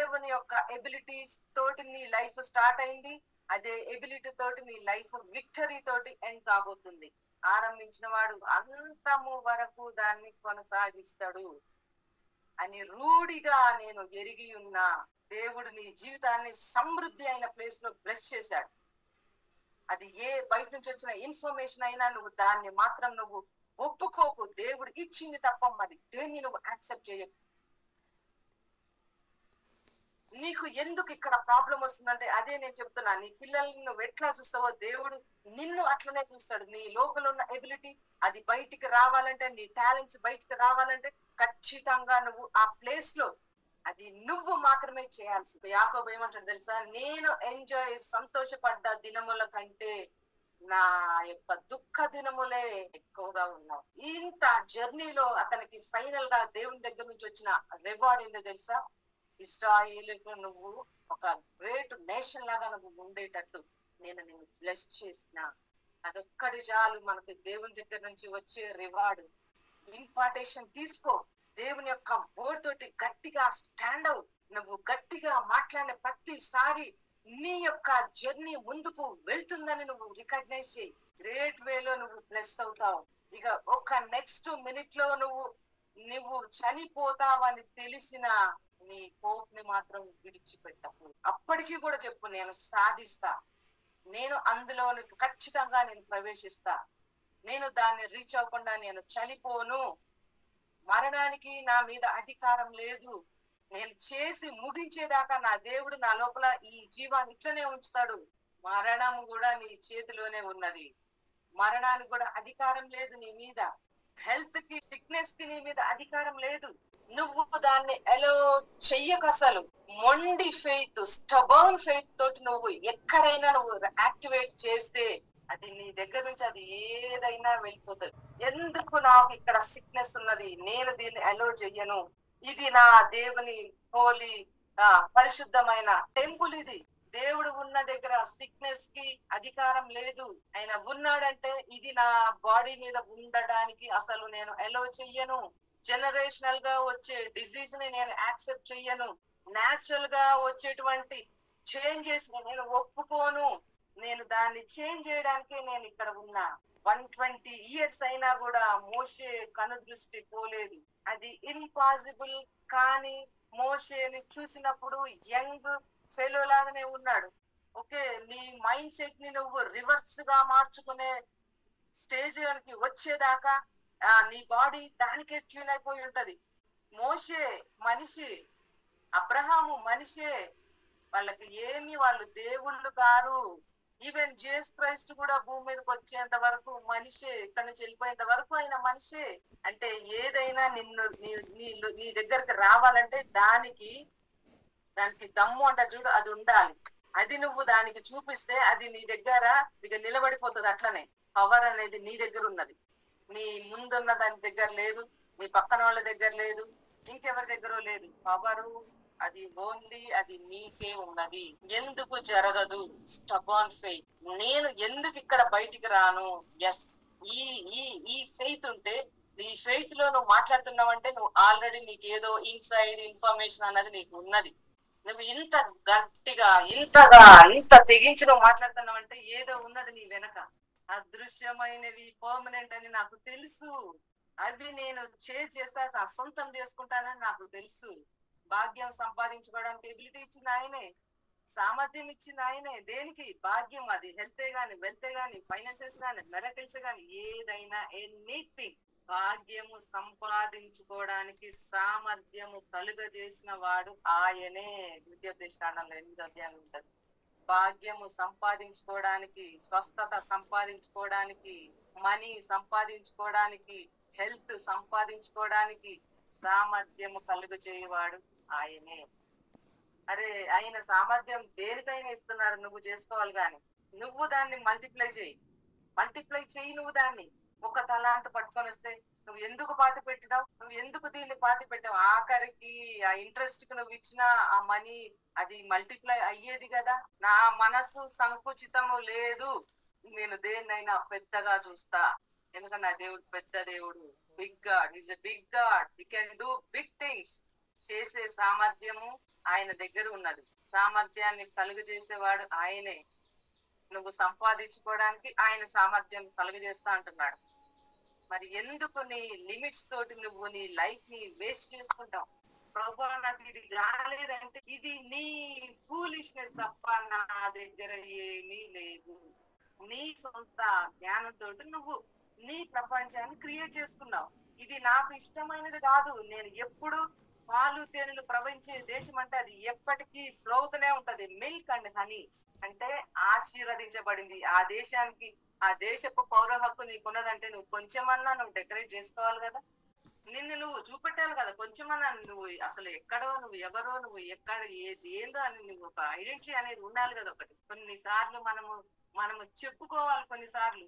దేవుని యొక్క ఎబిలిటీస్ తోటి నీ లైఫ్ స్టార్ట్ అయింది. అదే ఎబిలిటీ తోటి నీ లైఫ్ విక్టరీ తోటి ఎండ్ కాబోతుంది. ఆరంభించిన వాడు అంతము వరకు దాన్ని కొనసాగిస్తాడు అని రూఢిగా నేను ఎరిగి ఉన్నా. దేవుడు నీ జీవితాన్ని సమృద్ధి అయిన ప్లేస్ లో బ్లెస్ చేశాడు. అది ఏ బయట నుంచి వచ్చిన ఇన్ఫర్మేషన్ అయినా నువ్వు దాన్ని మాత్రం నువ్వు ఒప్పుకోకు. దేవుడు ఇచ్చింది తప్ప మరి దేన్ని నువ్వు యాక్సెప్ట్ చేయకు. నీకు ఎందుకు ఇక్కడ ప్రాబ్లం వస్తుందంటే అదే నేను చెప్తున్నా. నీ పిల్లల్ని నువ్వు ఎట్లా చూస్తావో దేవుడు నిన్ను అట్లనే చూస్తాడు. నీ లోపల ఉన్న ఎబిలిటీ అది బయటికి రావాలంటే, నీ టాలెంట్స్ బయటికి రావాలంటే ఖచ్చితంగా నువ్వు ఆ ప్లేస్ లో అది నువ్వు మాత్రమే చేయాల్సింది. యాకోబు ఏమంటాడు తెలుసా? నేను సంతోషపడ్డ దినముల కంటే నా యొక్క దుఃఖ దినములే ఎక్కువగా ఉన్నావు. ఇంత జర్నీలో అతనికి ఫైనల్ గా దేవుని దగ్గర నుంచి వచ్చిన రివార్డ్ ఏందో తెలుసా? ఇశ్రాయేలుకు నువ్వు ఒక గ్రేట్ నేషన్ లాగా నువ్వు ఉండేటట్లు నేను నిన్ను బ్లెస్ చేసిన. అదొక్కడి చాలు మనకి దేవుని దగ్గర నుంచి వచ్చే రివార్డ్. ఇంపార్టేషన్ తీసుకో. దేవుని యొక్క వర్డ్ తోటి గట్టిగా స్టాండ్ అవుట్. నువ్వు గట్టిగా మాట్లాడిన ప్రతిసారి నీ యొక్క జర్నీ ముందుకు వెళ్తుందని నువ్వు రికగ్నైజ్ చేయి. గ్రేట్ వేలో నువ్వు బ్లెస్ అవుతావు. ఇక ఒక నెక్స్ట్ మినిట్ లో నువ్వు చనిపోతావని తెలిసిన నీ హోప్ ని మాత్రం విడిచిపెట్టకు. అప్పటికీ కూడా చెప్పు, నేను సాధిస్తా, నేను అందులో ఖచ్చితంగా నేను ప్రవేశిస్తా, నేను దాన్ని రీచ్ అవ్వకుండా నేను చనిపోను, మరణానికి నా మీద అధికారం లేదు, నేను చేసి ముగించేదాకా నా దేవుడు నా లోపల ఈ జీవాన్ని ఇట్లనే ఉంచుతాడు. మరణం కూడా నీ చేతిలోనే ఉన్నది. మరణానికి కూడా అధికారం లేదు నీ మీద. హెల్త్ కి, సిక్నెస్ కి నీ మీద అధికారం లేదు. నువ్వు దాన్ని ఎలో చెయ్యక. అసలు మొండి ఫెయిత్, స్టబర్న్ ఫెయిత్ తోటి నువ్వు ఎక్కడైనా నువ్వు యాక్టివేట్ చేస్తే అది నీ దగ్గర నుంచి అది ఏదైనా వెళ్ళిపోతుంది. ఎందుకు నాకు ఇక్కడ సిక్నెస్ ఉన్నది, నేను దీన్ని అలో చెయ్యను, ఇది నా దేవుని హోలీ పరిశుద్ధమైన టెంపుల్, ఇది దేవుడు ఉన్న దగ్గర సిక్నెస్ కి అధికారం లేదు. ఆయన ఉన్నాడంటే ఇది నా బాడీ మీద ఉండడానికి అసలు నేను అలో చెయ్యను. జనరేషనల్ గా వచ్చే డిజీజ్ ని నేను యాక్సెప్ట్ చెయ్యను. న్యాచురల్ గా వచ్చేటువంటి చేంజెస్ ని నేను ఒప్పుకోను. నేను దాన్ని చేంజ్ చేయడానికే నేను ఇక్కడ ఉన్నా. 120 years అయినా కూడా మోషే కనుదృష్టి పోలేదు. అది ఇంపాసిబుల్. కానీ మోషేని చూసినప్పుడు యంగ్ ఫెలో లాగానే ఉన్నాడు. ఓకే, నీ మైండ్ సెట్ ని నువ్వు రివర్స్ గా మార్చుకునే స్టేజ్ వచ్చేదాకా నీ బాడీ దానికే ట్యూన్ అయిపోయి ఉంటది. మోషే మనిషి, అబ్రహాము మనిషే, వాళ్ళకి వాళ్ళు దేవుళ్ళు కారు. ఈవెన్ జీసస్ క్రైస్ట్ కూడా భూమి మీదకి వచ్చేంత వరకు మనిషే, ఇక్కడ నుంచి వెళ్ళిపోయేంత వరకు ఆయన మనిషే. అంటే ఏదైనా నీ దగ్గరకు రావాలంటే దానికి దమ్ము అంట చూడు, అది ఉండాలి. అది నువ్వు దానికి చూపిస్తే అది నీ దగ్గర ఇక నిలబడిపోతుంది. అట్లనే పవర్ అనేది నీ దగ్గర ఉన్నది. నీ ముందున్న దాని దగ్గర లేదు, నీ పక్కన వాళ్ళ దగ్గర లేదు, ఇంకెవరి దగ్గర లేదు. పవరు అది ఓన్లీ అది నీకే ఉన్నది. ఎందుకు జరగదు? Stubborn faith. నేను ఎందుకు ఇక్కడ బయటికి రాను? ఎస్, ఈ ఫెయిత్ ఉంటే, ఈ ఫెయిత్ లో నువ్వు మాట్లాడుతున్నావంటే నువ్వు ఆల్రెడీ నీకేదో ఇన్సైడ్ ఇన్ఫర్మేషన్ అన్నది నీకు ఉన్నది. నువ్వు ఇంత గట్టిగా ఇంత తెగించి నువ్వు మాట్లాడుతున్నావంటే ఏదో ఉన్నది నీ వెనక. అదృశ్యమైనవి పర్మనెంట్ అని నాకు తెలుసు. అవి నేను చేస్తా, సొంతం చేసుకుంటానని నాకు తెలుసు. భాగ్యం సంపాదించుకోవడానికి ఎబిలిటీ ఇచ్చింది ఆయనే, సామర్థ్యం ఇచ్చింది ఆయనే. దేనికి? భాగ్యం. అది హెల్తే గాని, వెల్తే గాని, ఫైనాన్సెస్ గాని, మెరకల్స్ గాని, ఏదైనా ఎనీథింగ్. భాగ్యము సంపాదించుకోవడానికి సామర్థ్యము కలుగజేసిన వాడు ఆయనే. ద్వితీయోపదేశకాండంలో 8వ అధ్యాయం ఉంటది. భాగ్యము సంపాదించుకోవడానికి, స్వస్థత సంపాదించుకోవడానికి, మనీ సంపాదించుకోవడానికి, హెల్త్ సంపాదించుకోవడానికి సామర్థ్యము కలుగజేయవాడు ఆయనే. అరే, ఆయన సామర్థ్యం దేనికైనా ఇస్తున్నారు, నువ్వు చేసుకోవాలి. గాని నువ్వు దాన్ని మల్టిప్లై చేయి. నువ్వు దాన్ని ఒక తలాంత పట్టుకొని వస్తే నువ్వు ఎందుకు పాతి పెట్టినావు? నువ్వు ఎందుకు దీన్ని పాతి పెట్టావు? ఆఖరికి ఆ ఇంట్రెస్ట్ కి నువ్వు ఇచ్చిన ఆ మనీ అది మల్టిప్లై అయ్యేది కదా. నా మనసు సంకుచితము లేదు, నేను దేన్నైనా పెద్దగా చూస్తా. ఎందుకంటే నా దేవుడు పెద్ద దేవుడు. Big God, is a big God. He can do big things. చేసే సామర్థ్యము ఆయన దగ్గర ఉన్నది. సామర్థ్యాన్ని కలుగజేసేవాడు ఆయనే. నువ్వు సంపాదించుకోవడానికి ఆయన సామర్థ్యం కలుగజేస్తా అంటున్నాడు. మరి ఎందుకు నీ లిమిట్స్ తోటి నువ్వు నీ లైఫ్ ని వేస్ట్ చేసుకుంటావు? ప్రభువా నాకు ఇది కాలేదంటే ఇది నీ ఫూలిష్నెస్ తప్ప నా దగ్గర ఏమీ లేదు. నీ సొంత జ్ఞానంతో నువ్వు నీ ప్రపంచాన్ని క్రియేట్ చేసుకున్నావు. ఇది నాకు ఇష్టమైనది కాదు. నేను ఎప్పుడు పాలు తేనెలు ప్రవహించే దేశం అంటే అది ఎప్పటికీ ఫ్లోతూనే ఉంటది. మిల్క్ అండ్ హనీ అంటే ఆశీర్వదించబడింది. ఆ దేశానికి ఆ దేశపు పౌర హక్కు నీకున్నదంటే నువ్వు కొంచెమన్నా నువ్వు డెకరేట్ చేసుకోవాలి కదా. నిన్ను నువ్వు చూపెట్టాలి కదా. కొంచెమన్నా నువ్వు అసలు ఎక్కడో, నువ్వు ఎవరో, నువ్వు ఎక్కడ ఏది ఏందో అని నువ్వు ఒక ఐడెంటిటీ అనేది ఉండాలి కదా. ఒకటి కొన్నిసార్లు మనము చెప్పుకోవాలి కొన్నిసార్లు